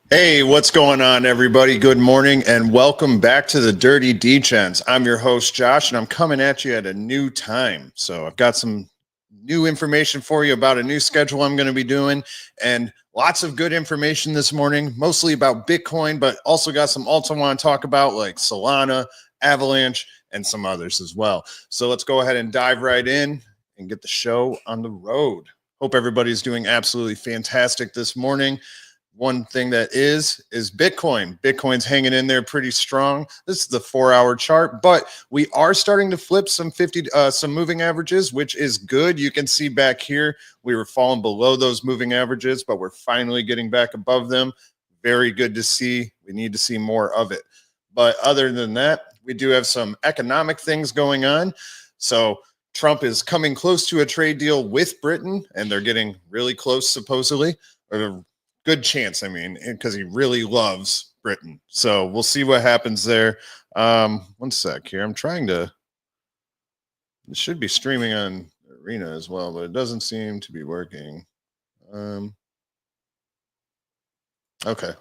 Hey, what's going on, everybody? Good morning and welcome back to the Dirty Degens. I'm your host, Josh, and I'm coming at you at a new time. So I've got some new information for you about a new schedule I'm going to be doing and lots of good information this morning, mostly about Bitcoin, but also got some alts I want to talk about like Solana, Avalanche, and some others as well. So let's go ahead and dive right in and get the show on the road. Hope everybody's doing absolutely fantastic this morning. One thing that is Bitcoin. Bitcoin's hanging in there pretty strong. This is the 4-hour chart, but we are starting to flip some moving averages, which is good. You can see back here we were falling below those moving averages, but we're finally getting back above them. Very good to see. We need to see more of it. But other than that, we do have some economic things going on. So Trump is coming close to a trade deal with Britain, and they're getting really close, supposedly, or good chance, I mean, because he really loves Britain. So we'll see what happens there. One sec here. I'm trying to, it should be streaming on Arena as well, but it doesn't seem to be working. Okay.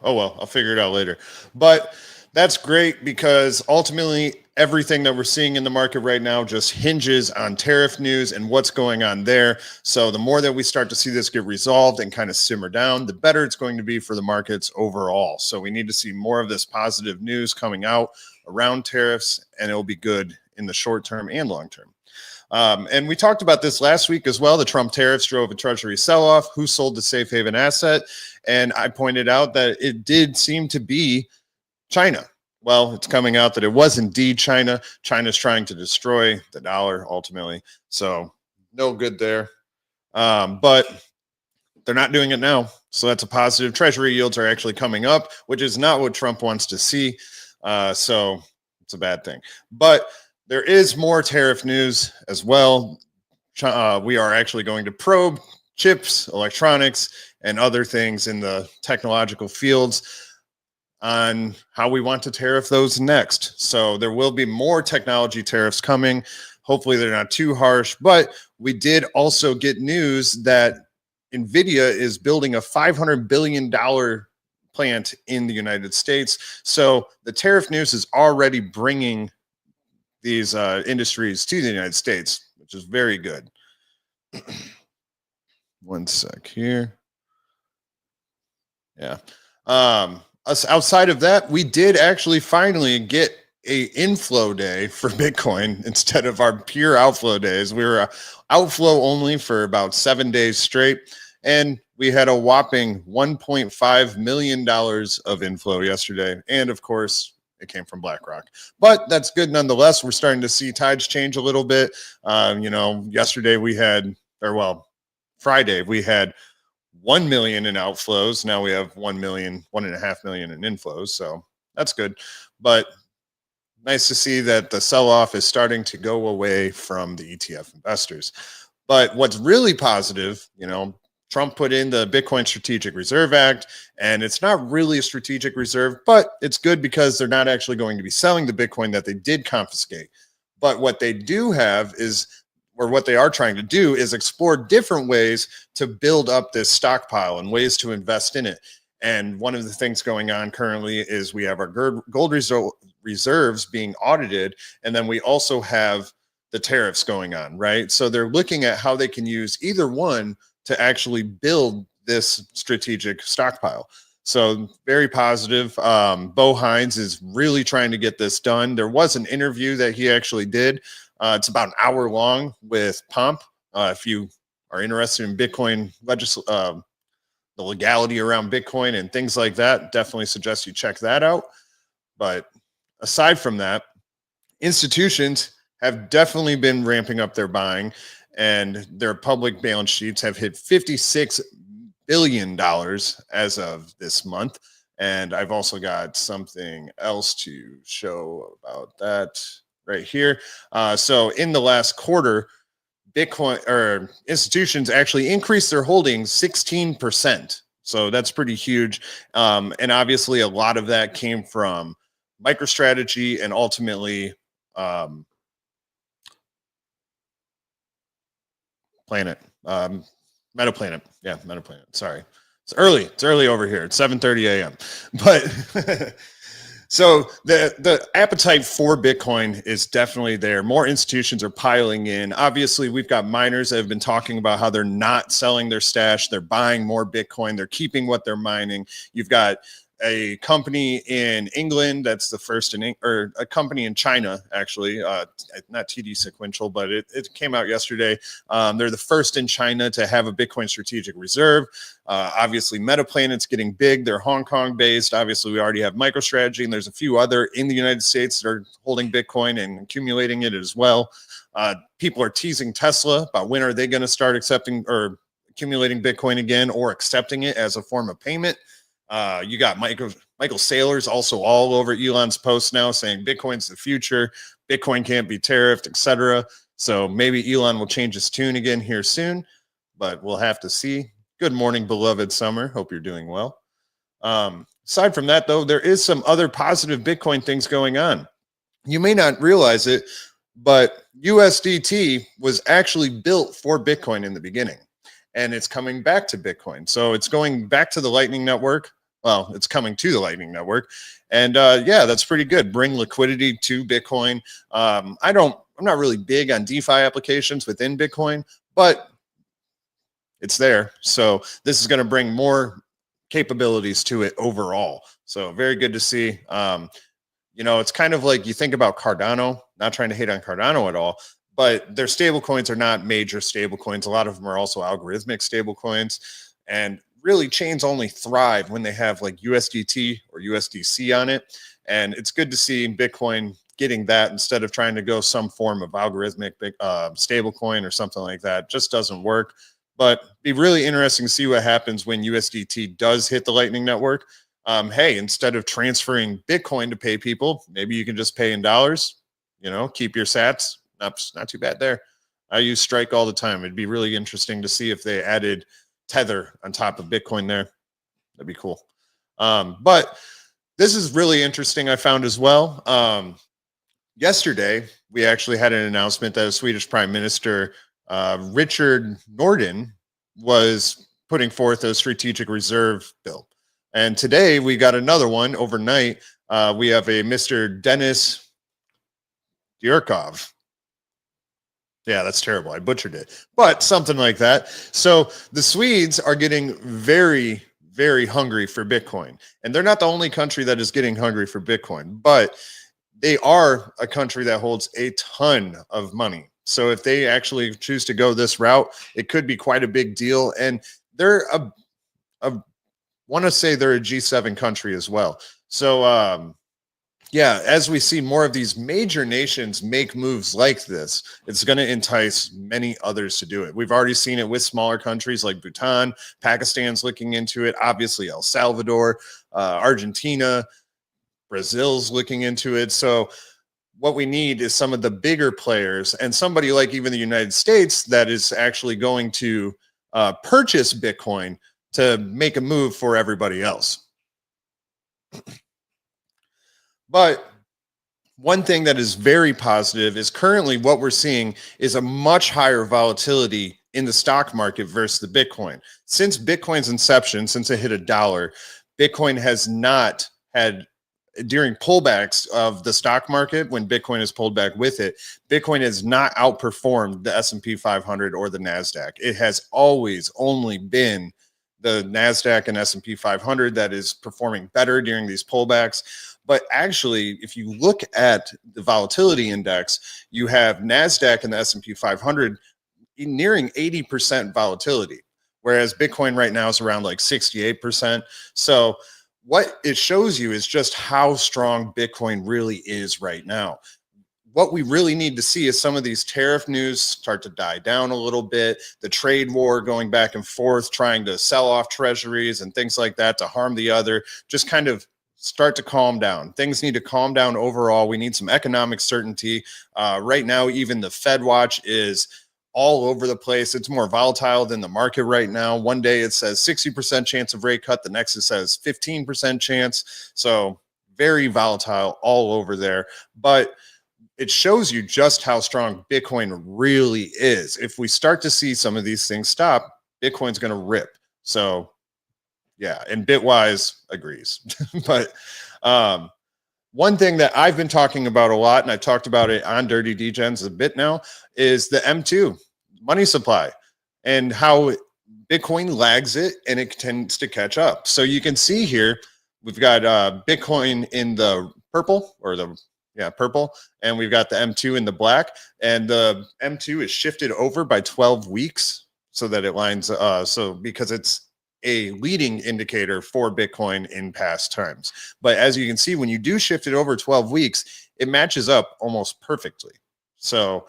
Oh, well, I'll figure it out later. But that's great because ultimately everything that we're seeing in the market right now just hinges on tariff news and what's going on there. So the more that we start to see this get resolved and kind of simmer down, the better it's going to be for the markets overall. So we need to see more of this positive news coming out around tariffs, and it'll be good in the short term and long term. And we talked about this last week as well. The Trump tariffs drove a treasury sell-off. Who sold the safe haven asset? And I pointed out that it did seem to be China. Well, it's coming out that it was indeed China. China's trying to destroy the dollar ultimately. So no good there. But they're not doing it now. So that's a positive. Treasury yields are actually coming up, which is not what Trump wants to see. So it's a bad thing. But there is more tariff news as well. We are actually going to probe chips, electronics, and other things in the technological fields on how we want to tariff those next. So there will be more technology tariffs coming. Hopefully, they're not too harsh. But we did also get news that NVIDIA is building a $500 billion plant in the United States. So the tariff news is already bringing these industries to the United States, which is very good. One sec here. Yeah. Outside of that, we did actually finally get a inflow day for Bitcoin instead of our pure outflow days. We were outflow only for about 7 days straight, and we had a whopping $1.5 million of inflow yesterday. And of course, it came from BlackRock, but that's good nonetheless. We're starting to see tides change a little bit. Yesterday we had, Friday we had 1 million in outflows. Now we have 1 million, 1.5 million in inflows. So that's good. But nice to see that the sell off is starting to go away from the ETF investors. But what's really positive, Trump put in the Bitcoin Strategic Reserve Act, and it's not really a strategic reserve, but it's good because they're not actually going to be selling the Bitcoin that they did confiscate. But what they do have is, or what they are trying to do is explore different ways to build up this stockpile and ways to invest in it. And one of the things going on currently is we have our gold reserves being audited, and then we also have the tariffs going on, right? So they're looking at how they can use either one to actually build this strategic stockpile. So very positive. Bo Hines is really trying to get this done. There was an interview that he actually did. It's about an hour long with Pomp. If you are interested in Bitcoin the legality around Bitcoin and things like that, definitely suggest you check that out. But aside from that, institutions have definitely been ramping up their buying, and their public balance sheets have hit $56 billion as of this month. And I've also got something else to show about that right here. So in the last quarter, Bitcoin or institutions actually increased their holdings 16%. So that's pretty huge. And obviously, a lot of that came from MicroStrategy and ultimately Planet, Metaplanet. Yeah, Metaplanet. Sorry. It's early. It's early over here. It's 7:30 a.m. But so the appetite for Bitcoin is definitely there. More institutions are piling in. Obviously, we've got miners that have been talking about how they're not selling their stash. They're buying more Bitcoin. They're keeping what they're mining. You've got a company in England that's the first or a company in China, actually, not TD Sequential, but it came out yesterday. They're the first in China to have a Bitcoin strategic reserve. Obviously, MetaPlanet's getting big. They're Hong Kong based. Obviously, we already have MicroStrategy, and there's a few other in the United States that are holding Bitcoin and accumulating it as well. People are teasing Tesla about when are they going to start accepting or accumulating Bitcoin again or accepting it as a form of payment. You got Michael Saylor's also all over Elon's post now saying Bitcoin's the future, Bitcoin can't be tariffed, etc. So maybe Elon will change his tune again here soon, but we'll have to see. Good morning, beloved Summer. Hope you're doing well. Aside from that, though, there is some other positive Bitcoin things going on. You may not realize it, but USDT was actually built for Bitcoin in the beginning, and it's coming back to Bitcoin. So it's going back to the Lightning Network. Well, it's coming to the Lightning Network. And yeah, that's pretty good. Bring liquidity to Bitcoin. I'm not really big on DeFi applications within Bitcoin, but it's there. So this is going to bring more capabilities to it overall. So very good to see. It's kind of like you think about Cardano, not trying to hate on Cardano at all, but their stable coins are not major stable coins. A lot of them are also algorithmic stable coins. And really, chains only thrive when they have like USDT or USDC on it. And it's good to see Bitcoin getting that instead of trying to go some form of algorithmic stable coin or something like that. Just doesn't work. But be really interesting to see what happens when USDT does hit the Lightning Network. Hey, instead of transferring Bitcoin to pay people, maybe you can just pay in dollars, keep your sats. Not too bad there. I use Strike all the time. It'd be really interesting to see if they added Tether on top of Bitcoin there. That'd be cool. But this is really interesting, I found as well. Yesterday, we actually had an announcement that a Swedish Prime Minister, Richard Norden, was putting forth a strategic reserve bill. And today we got another one overnight. We have a Mr. Denis Dyrkov. Yeah, that's terrible. I butchered it, but something like that. So the Swedes are getting very, very hungry for Bitcoin. And they're not the only country that is getting hungry for Bitcoin, but they are a country that holds a ton of money. So if they actually choose to go this route, it could be quite a big deal. And they're want to say they're a G7 country as well. So, yeah, as we see more of these major nations make moves like this, it's going to entice many others to do it. We've already seen it with smaller countries like Bhutan, Pakistan's looking into it, obviously El Salvador, Argentina, Brazil's looking into it. So what we need is some of the bigger players and somebody like even the United States that is actually going to purchase Bitcoin to make a move for everybody else. But one thing that is very positive is currently what we're seeing is a much higher volatility in the stock market versus the Bitcoin. Since Bitcoin's inception, since it hit $1, Bitcoin has not had, during pullbacks of the stock market, when Bitcoin has pulled back with it, Bitcoin has not outperformed the S&P 500 or the NASDAQ. It has always only been the NASDAQ and S&P 500 that is performing better during these pullbacks. But actually, if you look at the volatility index, you have NASDAQ and the S&P 500 nearing 80% volatility, whereas Bitcoin right now is around like 68%. So what it shows you is just how strong Bitcoin really is right now. What we really need to see is some of these tariff news start to die down a little bit, the trade war going back and forth, trying to sell off treasuries and things like that to harm the other, just kind of start to calm down. Things need to calm down overall. We need some economic certainty. Right now, even the Fed watch is all over the place. It's more volatile than the market right now. One day it says 60% chance of rate cut. The next it says 15% chance. So very volatile all over there. But it shows you just how strong Bitcoin really is. If we start to see some of these things stop, Bitcoin's going to rip. So Yeah, and Bitwise agrees. But one thing that I've been talking about a lot, and I've talked about it on Dirty Degens a bit now, is the M2 money supply and how Bitcoin lags it and it tends to catch up. So you can see here, we've got Bitcoin in the purple, or the purple, and we've got the M2 in the black, and the M2 is shifted over by 12 weeks so that it lines so because it's a leading indicator for Bitcoin in past times. But as you can see, when you do shift it over 12 weeks, it matches up almost perfectly. So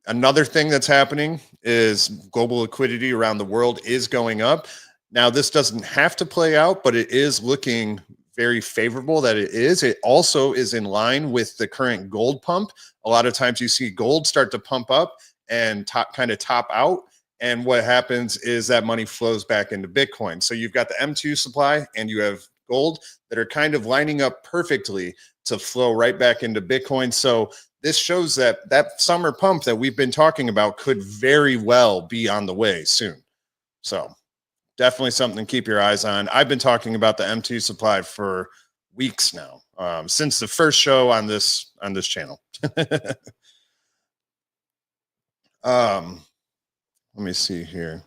another thing that's happening is global liquidity around the world is going up. Now, this doesn't have to play out, but it is looking very favorable that it is. It also is in line with the current gold pump. A lot of times you see gold start to pump up and kind of top out. And what happens is that money flows back into Bitcoin. So you've got the M2 supply and you have gold that are kind of lining up perfectly to flow right back into Bitcoin. So this shows that that summer pump that we've been talking about could very well be on the way soon. So definitely something to keep your eyes on. I've been talking about the M2 supply for weeks now, since the first show on this channel. Let me see here.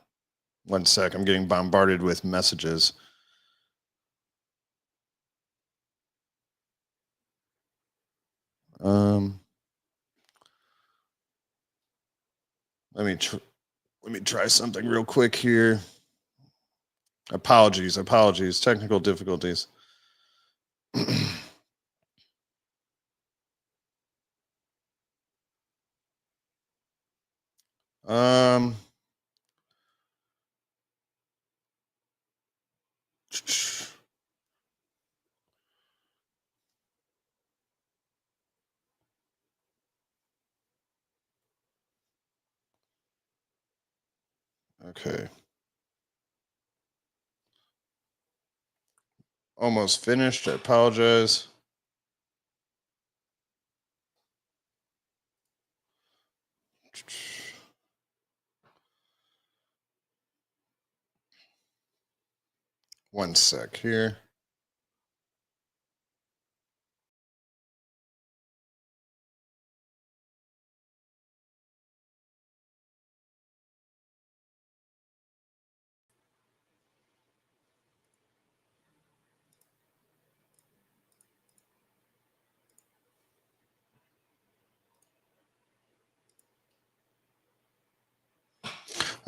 One sec. I'm getting bombarded with messages. Let me try something real quick here. Apologies, technical difficulties. Okay. Almost finished. I apologize. One sec here.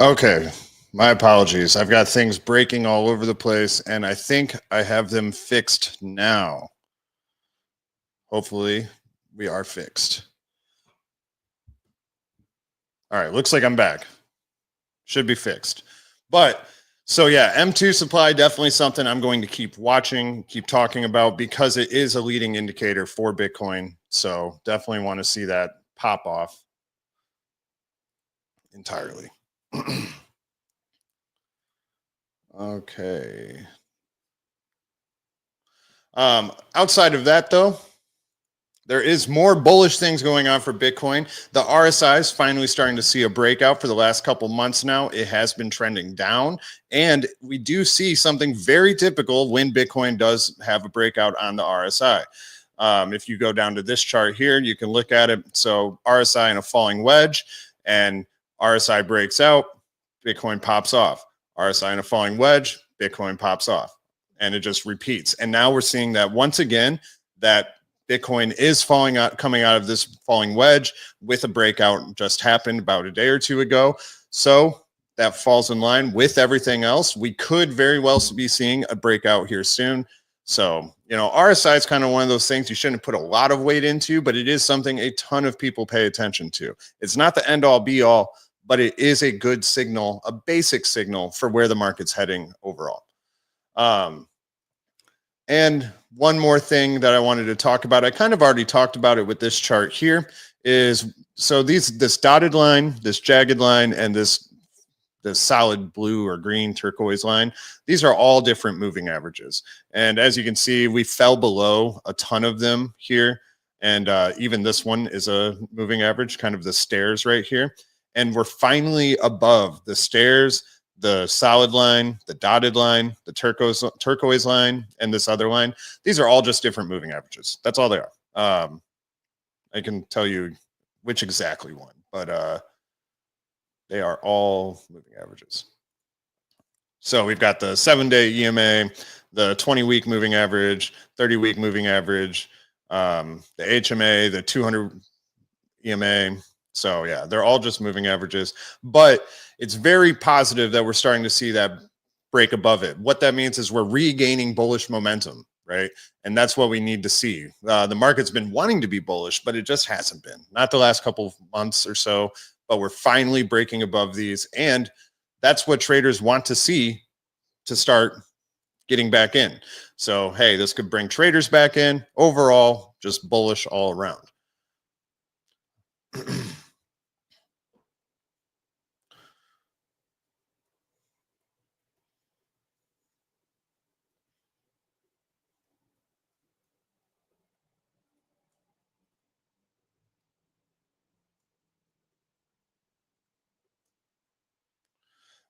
Okay. My apologies. I've got things breaking all over the place, and I think I have them fixed now. Hopefully, we are fixed. All right. Looks like I'm back. Should be fixed. But so yeah, M2 supply, definitely something I'm going to keep watching, keep talking about, because it is a leading indicator for Bitcoin. So definitely want to see that pop off entirely. Okay. Outside of that, though, there is more bullish things going on for Bitcoin. The RSI is finally starting to see a breakout for the last couple months now. It has been trending down, and we do see something very typical when Bitcoin does have a breakout on the RSI. If you go down to this chart here, you can look at it. So RSI in a falling wedge, and RSI breaks out, Bitcoin pops off. RSI in a falling wedge, Bitcoin pops off, and it just repeats. And now we're seeing that once again, that Bitcoin is coming out of this falling wedge with a breakout just happened about a day or two ago. So that falls in line with everything else. We could very well be seeing a breakout here soon. So, RSI is kind of one of those things you shouldn't put a lot of weight into, but it is something a ton of people pay attention to. It's not the end all be all, but it is a good signal, a basic signal for where the market's heading overall. And one more thing that I wanted to talk about, I kind of already talked about it with this chart here, is so this dotted line, this jagged line, and this solid blue or green turquoise line, these are all different moving averages. And as you can see, we fell below a ton of them here. And even this one is a moving average, kind of the stairs right here. And we're finally above the stairs, the solid line, the dotted line, the turquoise line, and this other line. These are all just different moving averages. That's all they are. I can tell you which exactly one, but they are all moving averages. So we've got the 7-day EMA, the 20-week moving average, 30-week moving average, the HMA, the 200 EMA. So yeah, they're all just moving averages, but it's very positive that we're starting to see that break above it. What that means is we're regaining bullish momentum, right? And that's what we need to see. The market's been wanting to be bullish, but it just hasn't been. Not the last couple of months or so, but we're finally breaking above these. And that's what traders want to see to start getting back in. So, hey, this could bring traders back in. Overall, just bullish all around.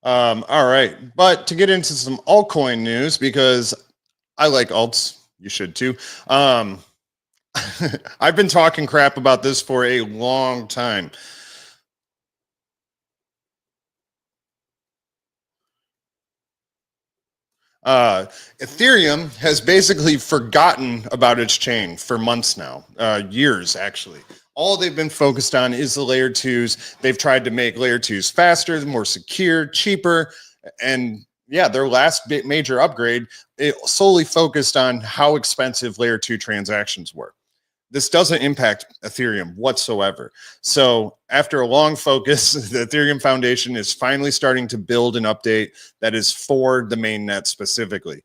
All right. But to get into some altcoin news, because I like alts, you should too. I've been talking crap about this for a long time. Ethereum has basically forgotten about its chain for months now, years actually. All they've been focused on is the layer twos. They've tried to make layer twos faster, more secure, cheaper, and yeah, their last major upgrade, it solely focused on how expensive layer two transactions were. This doesn't impact Ethereum whatsoever. So after a long focus, the Ethereum Foundation is finally starting to build an update that is for the mainnet specifically.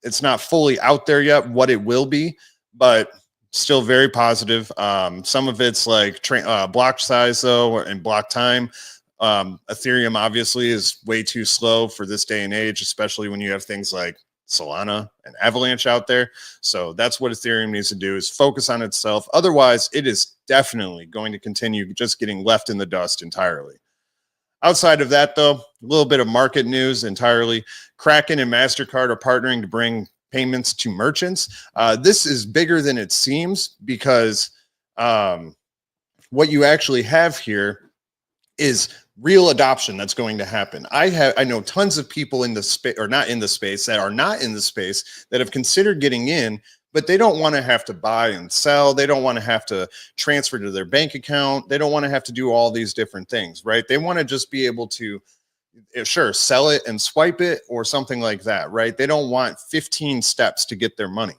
It's not fully out there yet what it will be, but still very positive. Some of it's like block size though, and block time. Ethereum obviously is way too slow for this day and age, especially when you have things like Solana and Avalanche out there. So that's what Ethereum needs to do, is focus on itself. Otherwise, it is definitely going to continue just getting left in the dust entirely. Outside of that, though, a little bit of market news entirely. Kraken and MasterCard are partnering to bring payments to merchants. This is bigger than it seems, because what you actually have here is real adoption that's going to happen. I know tons of people in the space, or not in the space, that are not in the space, that have considered getting in, but they don't want to have to buy and sell. They don't want to have to transfer to their bank account. They don't want to have to do all these different things, right? They want to just be able to, sure, sell it and swipe it or something like that, right? They don't want 15 steps to get their money.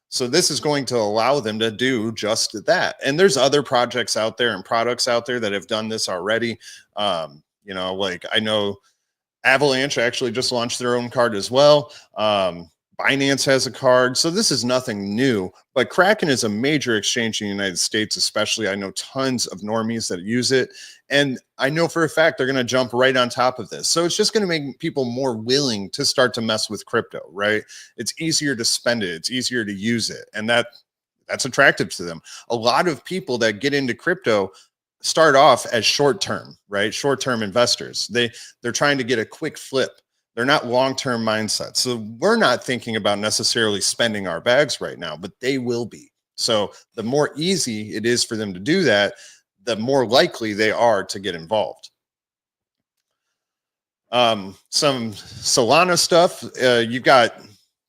So this is going to allow them to do just that. And there's other projects out there and products out there that have done this already. Like I know Avalanche actually just launched their own card as well. Binance has a card. So this is nothing new, but Kraken is a major exchange in the United States, especially. I know tons of normies that use it. And I know for a fact they're going to jump right on top of this. So it's just going to make people more willing to start to mess with crypto, right? It's easier to spend it. It's easier to use it. And that's attractive to them. A lot of people that get into crypto start off as short-term, right? Short-term investors. They're trying to get a quick flip. They're not long-term mindsets. So we're not thinking about necessarily spending our bags right now, but they will be. So the more easy it is for them to do that, the more likely they are to get involved. Some Solana stuff. You've got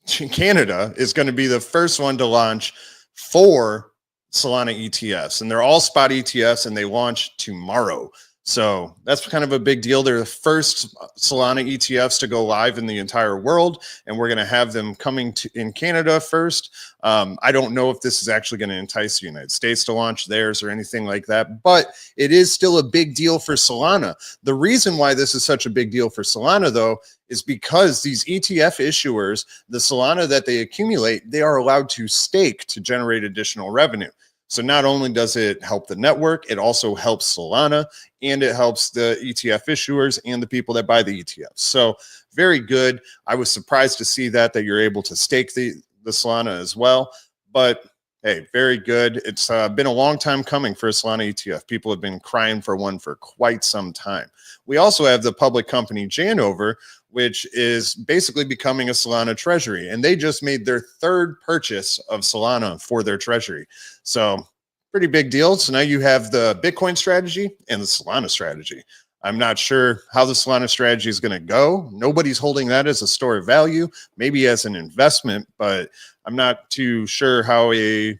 Canada is going to be the first one to launch 4 Solana ETFs, and they're all spot ETFs, and they launch tomorrow. So that's kind of a big deal. They're the first Solana ETFs to go live in the entire world, and we're going to have them coming in Canada first. I don't know if this is actually going to entice the United States to launch theirs or anything like that, but it is still a big deal for Solana. The reason why this is such a big deal for Solana, though, is because these ETF issuers, the Solana that they accumulate, they are allowed to stake to generate additional revenue. So not only does it help the network, it also helps Solana, and it helps the ETF issuers and the people that buy the ETFs. So very good. I was surprised to see that you're able to stake the Solana as well. But Hey, very good. It's been a long time coming for a Solana ETF. People have been crying for one for quite some time. We also have the public company Janover, which is basically becoming a Solana treasury. And they just made their third purchase of Solana for their treasury. So, pretty big deal. So now you have the Bitcoin strategy and the Solana strategy. I'm not sure how the Solana strategy is going to go. Nobody's holding that as a store of value, maybe as an investment, but I'm not too sure how a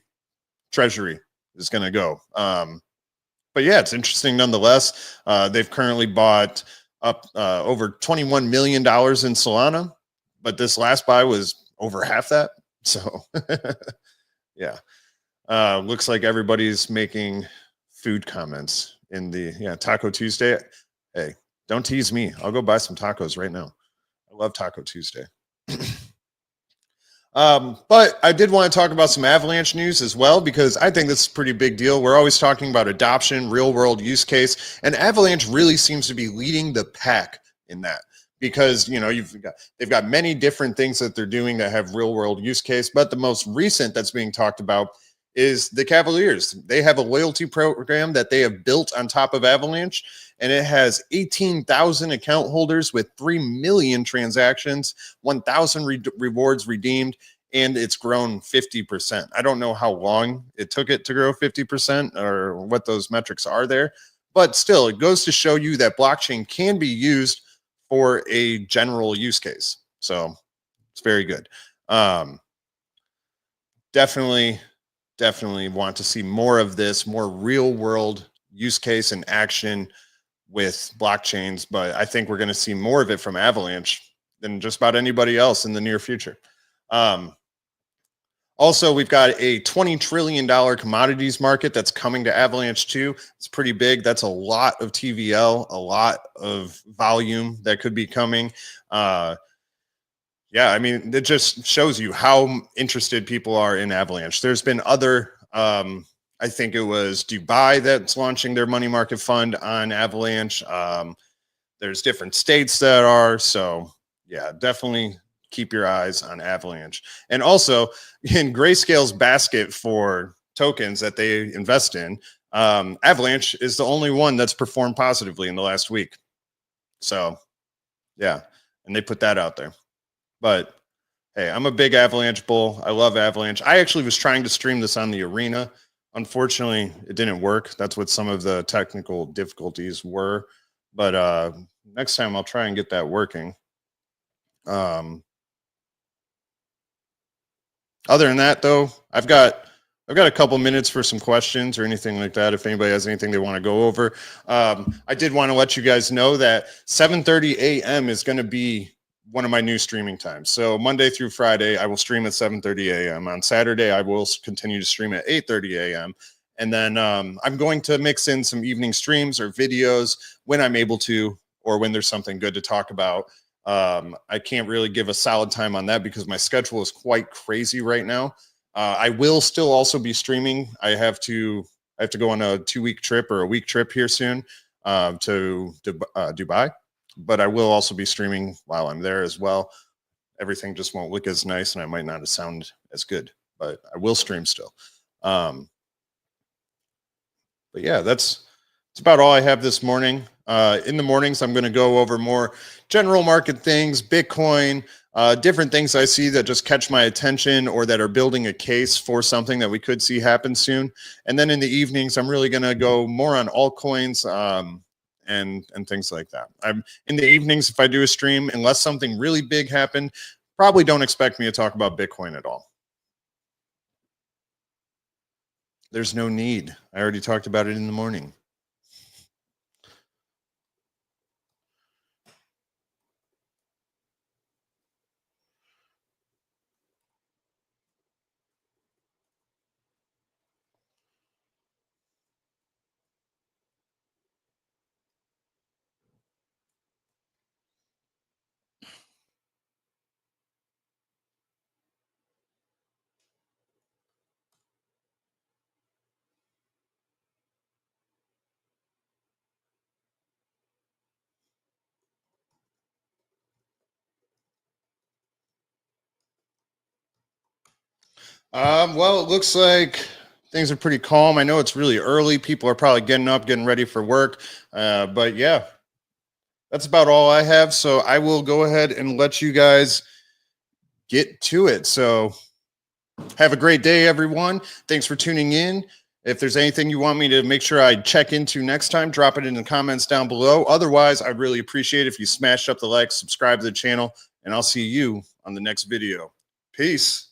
treasury is going to go. But yeah, it's interesting nonetheless. They've currently bought up over $21 million in Solana, but this last buy was over half that. So yeah, looks like everybody's making food comments in the Taco Tuesday. Hey, don't tease me. I'll go buy some tacos right now. I love Taco Tuesday. But I did want to talk about some Avalanche news as well, because I think this is a pretty big deal. We're always talking about adoption, real world use case, and Avalanche really seems to be leading the pack in that, because they've got many different things that they're doing that have real world use case, but the most recent that's being talked about is the Cavaliers. They have a loyalty program that they have built on top of Avalanche, and it has 18,000 account holders with 3 million transactions, 1,000 rewards redeemed, and it's grown 50%. I don't know how long it took it to grow 50% or what those metrics are there, but still, it goes to show you that blockchain can be used for a general use case. So it's very good. Definitely want to see more of this, more real world use case and action with blockchains, but I think we're going to see more of it from Avalanche than just about anybody else in the near future. Also, we've got a $20 trillion commodities market that's coming to Avalanche too. It's pretty big. That's a lot of TVL, a lot of volume that could be coming. Yeah, I mean, it just shows you how interested people are in Avalanche. There's been other, I think it was Dubai that's launching their money market fund on Avalanche. There's different states that are. So, yeah, definitely keep your eyes on Avalanche. And also, in Grayscale's basket for tokens that they invest in, Avalanche is the only one that's performed positively in the last week. So, yeah, and they put that out there. But hey, I'm a big Avalanche bull. I love Avalanche. I actually was trying to stream this on the arena. Unfortunately, it didn't work. That's what some of the technical difficulties were. But next time I'll try and get that working. Other than that, though, I've got a couple minutes for some questions or anything like that. If anybody has anything they want to go over, I did want to let you guys know that 7:30 a.m. is going to be one of my new streaming times. So Monday through Friday, I will stream at 7:30 a.m. On Saturday, I will continue to stream at 8:30 a.m. And then I'm going to mix in some evening streams or videos when I'm able to, or when there's something good to talk about. I can't really give a solid time on that because my schedule is quite crazy right now. I will still also be streaming. I have to go on a 2-week trip or a week trip here soon to Dubai, but I will also be streaming while I'm there as well. Everything just won't look as nice, and I might not sound as good, but I will stream still. But yeah, that's about all I have this morning. In the mornings, I'm going to go over more general market things, Bitcoin, different things I see that just catch my attention or that are building a case for something that we could see happen soon. And then in the evenings, I'm really going to go more on altcoins and things like that. I'm in the evenings, if I do a stream, unless something really big happened, probably don't expect me to talk about Bitcoin at all. There's no need. I already talked about it in the morning. Well, it looks like things are pretty calm. I know it's really early. People are probably getting up, getting ready for work. But yeah, that's about all I have. So I will go ahead and let you guys get to it. So have a great day, everyone. Thanks for tuning in. If there's anything you want me to make sure I check into next time, drop it in the comments down below. Otherwise, I'd really appreciate it if you smash up the like, subscribe to the channel, and I'll see you on the next video. Peace.